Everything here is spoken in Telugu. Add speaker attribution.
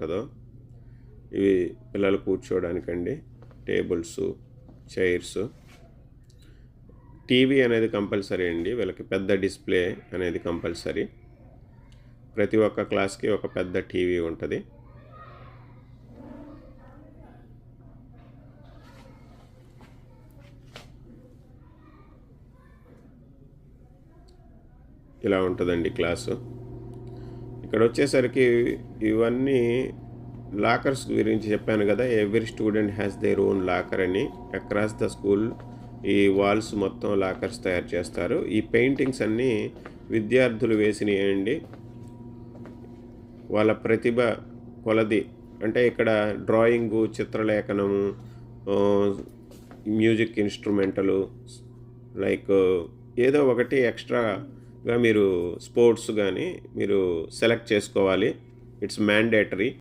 Speaker 1: ఉంటుందో. ఇవి పిల్లలు కూర్చోవడానికండి. Tables, chairs. టీవీ అనేది కంపల్సరీ అండి. వీళ్ళకి పెద్ద డిస్ప్లే అనేది కంపల్సరీ. ప్రతి ఒక్క క్లాస్కి ఒక పెద్ద టీవీ ఉంటుంది. ఇలా ఉంటుందండి క్లాసు. ఇక్కడ వచ్చేసరికి ఇవన్నీ లాకర్స్ గురించి చెప్పాను కదా. Every student has their own locker అని. అక్రాస్ ద స్కూల్ ఈ వాల్స్ మొత్తం లాకర్స్ తయారు చేస్తారు. ఈ పెయింటింగ్స్ అన్నీ విద్యార్థులు వేసినాయండి. వాళ్ళ ప్రతిభ కొలది. అంటే ఇక్కడ డ్రాయింగు, చిత్రలేఖనము, మ్యూజిక్ ఇన్స్ట్రుమెంటలు, లైక్ ఏదో ఒకటి ఎక్స్ట్రాగా మీరు స్పోర్ట్స్ కానీ మీరు సెలెక్ట్ చేసుకోవాలి. It's mandatory.